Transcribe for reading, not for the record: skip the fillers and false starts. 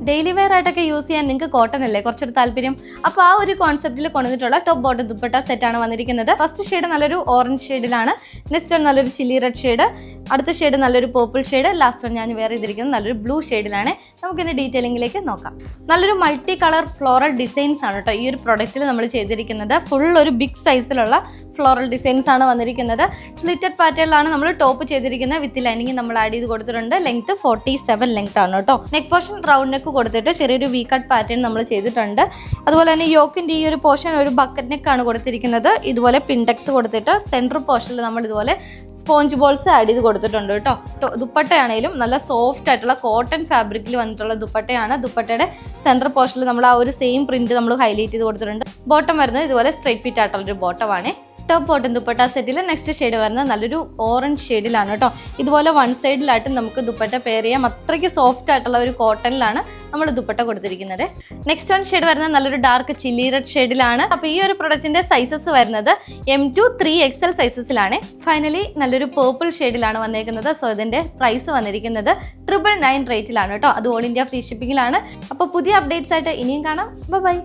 Daily wear ആയിട്ടൊക്കെ use ചെയ്യാൻ നിങ്ങൾക്ക് കോട്ടൺ അല്ലേ കുറച്ചൊരു താല്പര്യം. അപ്പോൾ ആ ഒരു കോൺസെപ്റ്റിൽ കൊണ്ടുവന്നിട്ടുള്ള ടോപ്പ് ബോട്ടം ദുപ്പട്ട സെറ്റാണ് വന്നിരിക്കുന്നത്. ഫസ്റ്റ് ഷെയ്ഡ് നല്ലൊരു ഓറഞ്ച് ഷെയ്ഡിലാണ്, നെക്സ്റ്റ് വൺ നല്ലൊരു ചില്ലി റെഡ് ഷെയ്ഡ്, അടുത്ത ഷെയ്ഡ് നല്ലൊരു പേർപ്പിൾ ഷെയ്ഡ്, ലാസ്റ്റ് വൺ ഞാൻ വേറെ ചെയ്തിരിക്കുന്നത് നല്ലൊരു ബ്ലൂ ഷെയ്ഡിലാണ്. നമുക്കിതിൻ്റെ ഡീറ്റെയിലിംഗിലേക്ക് നോക്കാം. നല്ലൊരു മൾട്ടി കളർ ഫ്ലോറൽ ഡിസൈൻസ് ആണ് കേട്ടോ ഈ ഒരു പ്രൊഡക്റ്റിൽ നമ്മൾ ചെയ്തിരിക്കുന്നത്. ഫുൾ ഒരു ബിഗ് സൈസിലുള്ള ഫ്ലോറൽ ഡിസൈൻസ് ആണ് വന്നിരിക്കുന്നത്. സ്ലിറ്റഡ് പാറ്റേണിലാണ് നമ്മൾ ടോപ്പ് ചെയ്തിരിക്കുന്നത്. വിത്ത് ലൈനിങ് നമ്മൾ ആഡ് ചെയ്ത് കൊടുത്തിട്ടുണ്ട്. ലെങ്ത് 47 ലെങ്ത് ആണ് കേട്ടോ. നെക്ക് പോർഷൻ റൗണ്ട് നെക്ക് കൊടുത്തിട്ട് ചെറിയൊരു വി കട്ട് പാറ്റേൺ നമ്മൾ ചെയ്തിട്ടുണ്ട്. അതുപോലെ തന്നെ യോക്കിൻ്റെ ഈ ഒരു പോർഷൻ ഒരു ബക്കറ്റ് നെക്കാണ് കൊടുത്തിരിക്കുന്നത്. ഇതുപോലെ പിൻടെക്സ് കൊടുത്തിട്ട് സെൻട്രൽ പോർഷനിൽ നമ്മൾ ഇതുപോലെ സ്പോഞ്ച് ബോൾസ് ആഡ് ചെയ്ത് കൊടുത്തിട്ടുണ്ട് കേട്ടോ. ദുപ്പട്ടയാണെങ്കിലും നല്ല സോഫ്റ്റ് ആയിട്ടുള്ള കോട്ടൺ ഫാബ്രിക്കിൽ വന്നിട്ടുള്ള ദുപ്പട്ടയാണ്. ദുപ്പട്ടയുടെ സെൻട്രൽ പോർഷനിൽ നമ്മൾ ആ ഒരു സെയിം പ്രിന്റ് നമ്മൾ ഹൈലൈറ്റ് ചെയ്ത് കൊടുത്തിട്ടുണ്ട്. ബോട്ടം വരുന്നത് ഇതുപോലെ സ്ട്രൈറ്റ് ഫിറ്റ് ആയിട്ടുള്ളൊരു ബോട്ടമാണ്. ടോപ്പ് ബോട്ടം ദുപ്പട്ട സെറ്റിൽ നെക്സ്റ്റ് ഷെയ്ഡ് വരുന്നത് നല്ലൊരു ഓറഞ്ച് ഷെയ്ഡിലാണ് കേട്ടോ. ഇതുപോലെ വൺ സൈഡിലായിട്ട് നമുക്ക് ദുപ്പട്ട പെയർ ചെയ്യാം. അത്രയ്ക്ക് സോഫ്റ്റ് ആയിട്ടുള്ള ഒരു കോട്ടണിലാണ് നമ്മൾ ദുപ്പട്ട കൊടുത്തിരിക്കുന്നത്. നെക്സ്റ്റ് വൺ ഷെയ്ഡ് വരുന്നത് നല്ലൊരു ഡാർക്ക് ചില്ലി റെഡ് ഷെയ്ഡിലാണ്. അപ്പോൾ ഈ ഒരു പ്രൊഡക്റ്റിന്റെ സൈസസ് വരുന്നത് M2 3XL സൈസസിലാണ്. ഫൈനലി നല്ലൊരു പേർപ്പിൾ ഷെയ്ഡിലാണ് വന്നിരിക്കുന്നത്. സോ ഇതിന്റെ പ്രൈസ് വന്നിരിക്കുന്നത് 999 റേറ്റിലാണ് കേട്ടോ. അത് ഓൾ ഇന്ത്യ ഫ്രീ ഷിപ്പിംഗിലാണ്. അപ്പോൾ പുതിയ അപ്ഡേറ്റ്സ് ആയിട്ട് ഇനിയും കാണാം. ബൈ.